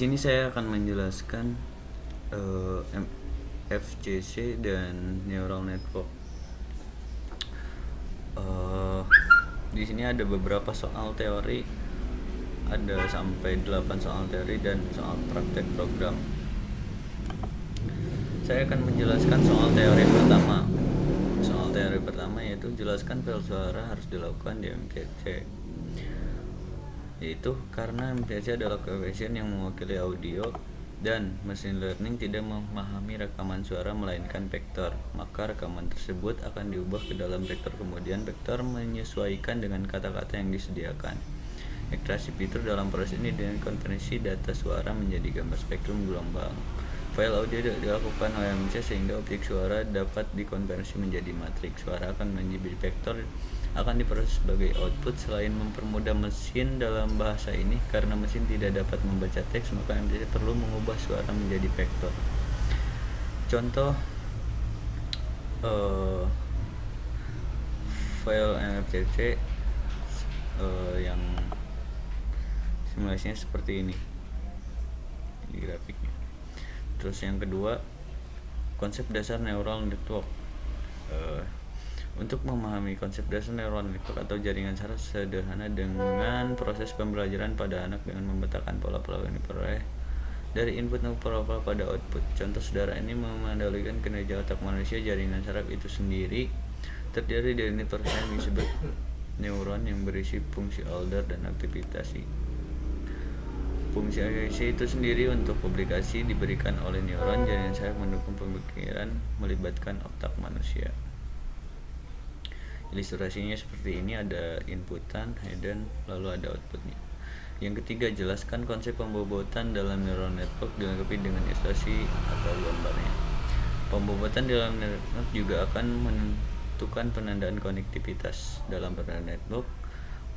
sini saya akan menjelaskan FCC dan neural network. Di sini ada beberapa soal teori, ada sampai 8 soal teori dan soal praktek program. Saya akan menjelaskan soal teori pertama. Soal teori pertama yaitu jelaskan file suara harus dilakukan di MCC. Yaitu karena MCC adalah coefisien yang mewakili audio dan machine learning tidak memahami rekaman suara melainkan vektor, maka rekaman tersebut akan diubah ke dalam vektor, kemudian vektor menyesuaikan dengan kata-kata yang disediakan. Ekstraksi fitur dalam proses ini dengan konversi data suara menjadi gambar spektrum gelombang. File audio dilakukan oleh MC sehingga objek suara dapat dikonversi menjadi matriks. Suara akan menjadi vektor, akan diproses sebagai output. Selain mempermudah mesin dalam bahasa ini, karena mesin tidak dapat membaca teks, maka MC perlu mengubah suara menjadi vektor. Contoh file MFCC yang simulasinya seperti ini di grafiknya. Terus yang kedua, konsep dasar neural network. Untuk memahami konsep dasar neural network atau jaringan saraf sederhana dengan proses pembelajaran pada anak dengan memetakan pola-pola yang diperoleh dari input dan pola-pola pada output. Contoh sederhana ini memandalikan kinerja otak manusia. Jaringan saraf itu sendiri terdiri dari network yang disebut neuron yang berisi fungsi order dan aktivasi. Fungsi aktivasi itu sendiri untuk publikasi diberikan oleh neuron. Jaringan saraf mendukung pemikiran melibatkan otak manusia. Ilustrasinya seperti ini, ada inputan, hidden, lalu ada outputnya. Yang ketiga, jelaskan konsep pembobotan dalam neural network dilengkapi dengan ilustrasi atau gambarnya. Pembobotan dalam network juga akan menentukan penandaan konektivitas dalam penandaan network,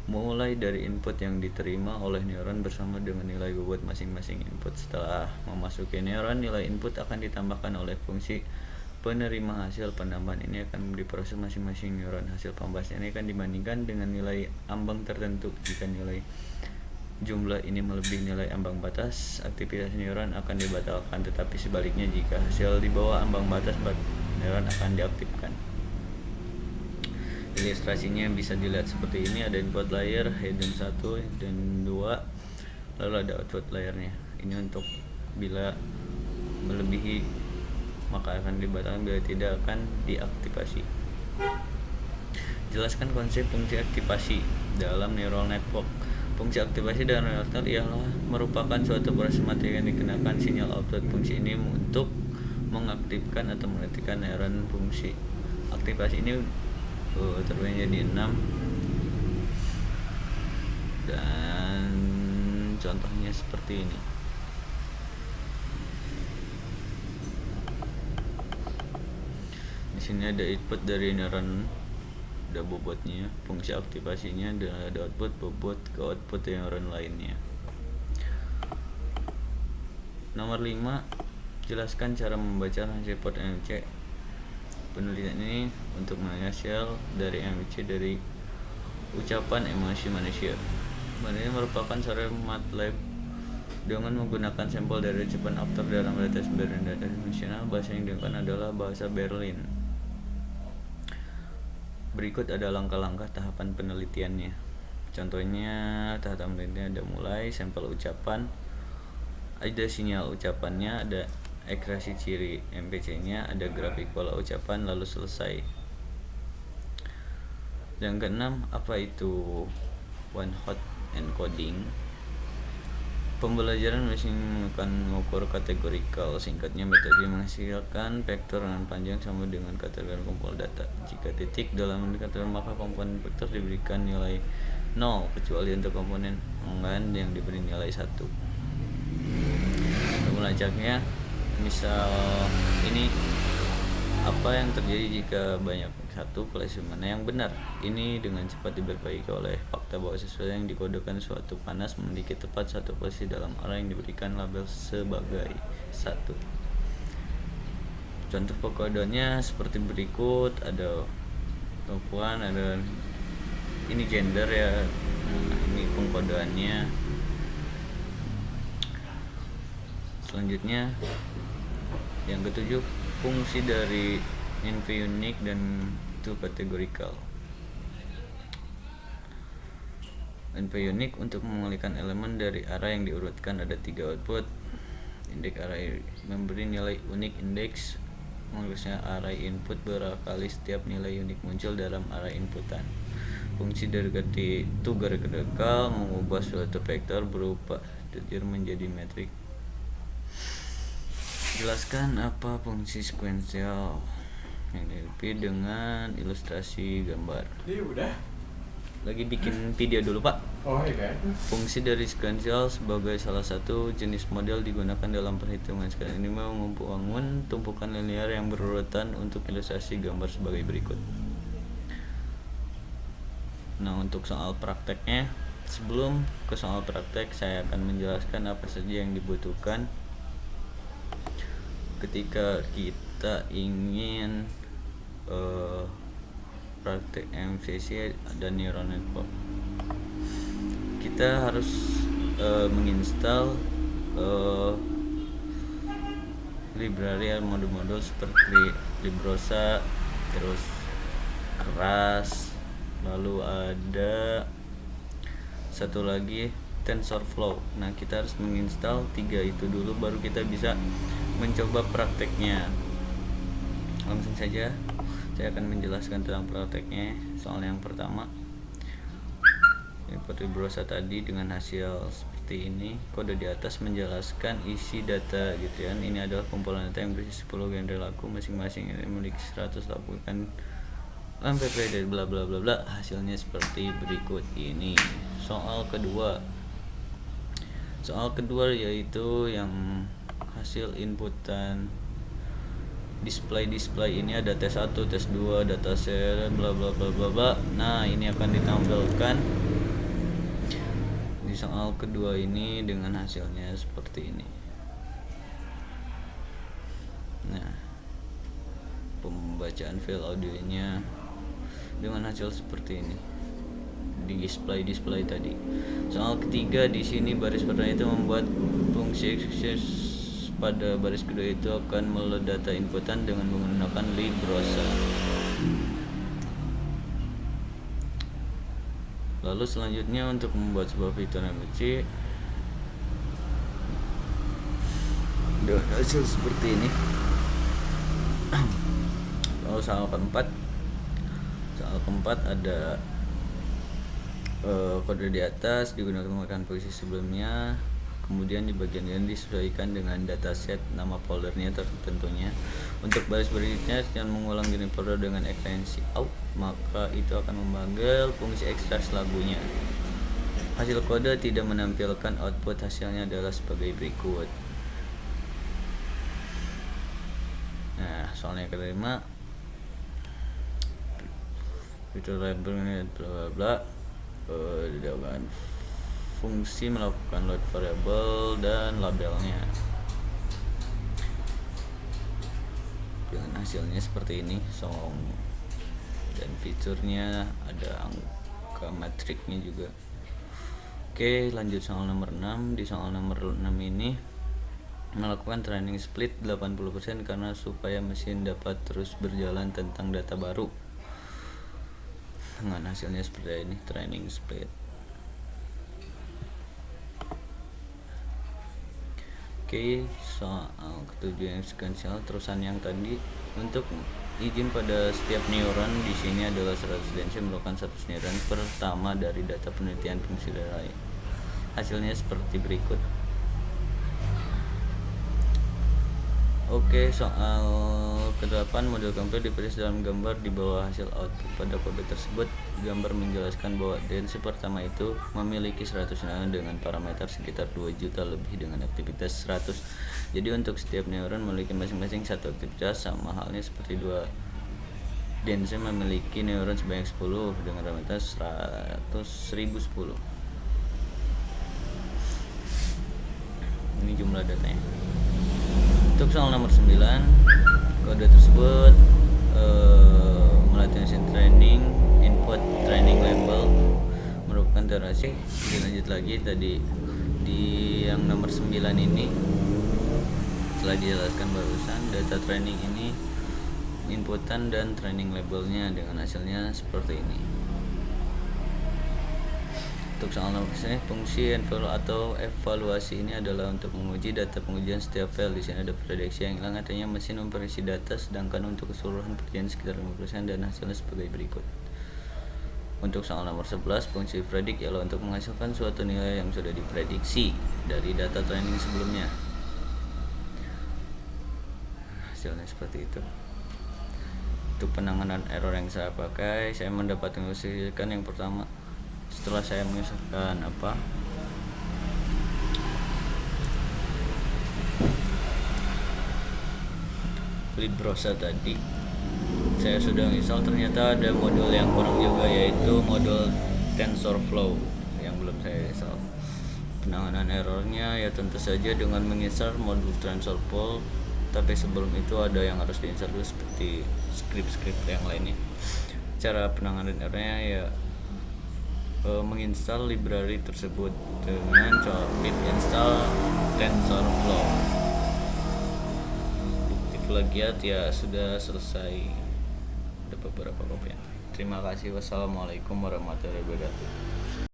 mulai dari input yang diterima oleh neuron bersama dengan nilai bobot masing-masing input. Setelah memasuki neuron, nilai input akan ditambahkan oleh fungsi penerima. Hasil penambahan ini akan diproses masing-masing neuron. Hasil pembahasan ini akan dibandingkan dengan nilai ambang tertentu. Jika nilai jumlah ini melebihi nilai ambang batas, aktivitas neuron akan dibatalkan, tetapi sebaliknya jika hasil di bawah ambang batas, neuron akan diaktifkan. Ilustrasinya bisa dilihat seperti ini, ada input layer, hidden 1 dan 2, lalu ada output layernya. Ini untuk bila melebihi maka akan dibatalkan, bila tidak akan diaktifasi. Jelaskan konsep fungsi aktivasi dalam neural network. Fungsi aktivasi dalam neural network ialah merupakan suatu proses materi yang dikenakan sinyal output. Fungsi ini untuk mengaktifkan atau menghentikan neuron fungsi. Aktivasi ini terbagi jadi 6, dan contohnya seperti ini. Di sini ada input dari neuron, ada bobotnya, fungsi aktivasinya, dan ada output bobot ke output neuron lainnya. Nomor 5, jelaskan cara membaca hasil report MC. Penelitian ini untuk menghasil dari MCC dari ucapan emosi manusia. Ini merupakan saran MATLAB dengan menggunakan sampel dari ucapan aktor dalam database Berlin Database Nasional. Bahasa yang digunakan adalah bahasa Berlin. Berikut ada langkah-langkah tahapan penelitiannya. Contohnya, tahapan penelitiannya ada mulai sampel ucapan, ada sinyal ucapannya, ada ekstraksi ciri MPC-nya, ada grafik pola ucapan, lalu selesai. Yang keenam, apa itu one hot encoding? Pembelajaran mesin menggunakan mengukur kategorikal, singkatnya metode menghasilkan vektor dengan panjang sama dengan kategori kumpul data. Jika titik dalam indikator, maka komponen vektor diberikan nilai 0 kecuali untuk komponen lain yang diberi nilai 1. Melacaknya, misal ini, apa yang terjadi jika banyak satu kelas mana yang benar? Ini dengan cepat diperbaiki oleh fakta bahwa sesuatu yang dikodekan suatu panas memiliki tepat satu posisi dalam arah yang diberikan label sebagai 1. Contoh pengkodeannya seperti berikut, ada perempuan, ada ini gender ya. Nah, ini pengkodeannya. Selanjutnya yang ketujuh, fungsi dari NV-unique dan to categorical. NV-unique untuk mengalihkan elemen dari array yang diurutkan ada 3 output. Index array memberi nilai unik index, mengulasnya array input berakali setiap nilai unik muncul dalam array inputan. Fungsi dari to categorical mengubah suatu vektor berupa integer menjadi metrik. Jelaskan apa fungsi sequential yang dilengkapi dengan ilustrasi gambar. Ini udah Lagi bikin video dulu, Pak. oh iya kan. Fungsi dari sequential sebagai salah satu jenis model digunakan dalam perhitungan sequential ini membangun tumpukan linear yang berurutan untuk ilustrasi gambar sebagai berikut. Nah, untuk soal prakteknya, sebelum ke soal praktek saya akan menjelaskan apa saja yang dibutuhkan ketika kita ingin praktek MVC dan neural network. Kita harus menginstal library modul-modul seperti Librosa, terus Keras, lalu ada satu lagi TensorFlow. Nah, kita harus menginstal 3 itu dulu baru kita bisa mencoba prakteknya. Langsung saja saya akan menjelaskan tentang prakteknya. Soal yang pertama, input Librosa tadi dengan hasil seperti ini. Kode di atas menjelaskan isi data gitu ya. Ini adalah kumpulan data yang berisi 10 genre lagu, masing-masing ini memiliki 100 lagu kan MPP dari bla bla bla bla. Hasilnya seperti berikut ini. Soal kedua yaitu yang hasil inputan display ini ada tes 1, tes 2, dataset bla bla bla bla bla. Nah, ini akan ditampilkan di soal kedua ini dengan hasilnya seperti ini. Nah, pembacaan file audionya dengan hasil seperti ini di display tadi. Soal ketiga di sini baris pertama itu membuat fungsi exercise pada baris kedua itu akan meload data inputan dengan menggunakan Librosa. Lalu selanjutnya untuk membuat sebuah fitur MVC dengan hasil seperti ini. Lalu soal keempat ada kode di atas digunakan menggunakan posisi sebelumnya, kemudian di bagian ini disesuaikan dengan dataset nama foldernya tentunya. Untuk baris berikutnya jangan mengulang jenis folder dengan ekstensi out, maka itu akan memanggil fungsi ekstrak lagunya. Hasil kode tidak menampilkan output, hasilnya adalah sebagai berikut. Nah, soalnya kelima, fitur library bla bla bla dengan fungsi melakukan load variable dan labelnya. Dengan hasilnya seperti ini, song dan fiturnya ada angka matriknya juga. Oke, lanjut soal nomor 6. Di soal nomor 6 ini melakukan training split 80% karena supaya mesin dapat terus berjalan tentang data baru. Dengan hasilnya seperti ini, training split. Oke, soal ketujuh yang sequential terusan yang tadi. Untuk izin pada setiap neuron di sini adalah 100 densi merupakan 100 neuron pertama dari data penelitian fungsi array. Hasilnya seperti berikut. Oke, soal ke-8 model komputer diperlis dalam gambar di bawah hasil output. Pada kode tersebut, gambar menjelaskan bahwa densi pertama itu memiliki 100 neuron dengan parameter sekitar 2 juta lebih dengan aktivitas 100. Jadi untuk setiap neuron memiliki masing-masing satu aktivitas, sama halnya seperti dua densi memiliki neuron sebanyak 10 dengan parameter 1010. Ini jumlah datanya. Untuk soal nomor 9, kode tersebut melatih mesin training input training label merupakan terasi. Dilanjut lagi tadi di yang nomor 9 ini telah dijelaskan barusan, data training ini inputan dan training labelnya dengan hasilnya seperti ini. Untuk soal nomor fungsi evaluasi ini adalah untuk menguji data pengujian setiap file. Di sini ada prediksi yang hilang, artinya mesin memperisi data, sedangkan untuk keseluruhan pekerjaan sekitar 5% dan hasilnya sebagai berikut. Untuk soal nomor 11, fungsi predik ialah untuk menghasilkan suatu nilai yang sudah diprediksi dari data training sebelumnya. Hasilnya seperti itu. Untuk penanganan error yang saya pakai, saya mendapatkan yang pertama setelah saya menyesuaikan lead browser tadi, saya sudah install, ternyata ada modul yang kurang juga, yaitu modul TensorFlow yang belum saya install. Penanganan errornya ya tentu saja dengan menginstal modul TensorFlow, tapi sebelum itu ada yang harus diinstal dulu seperti script yang lainnya. Cara penanganan errornya ya menginstal library tersebut dengan pip install TensorFlow. Bukti plagiat ya sudah selesai, ada beberapa kopian. Terima kasih. Wassalamualaikum warahmatullahi wabarakatuh.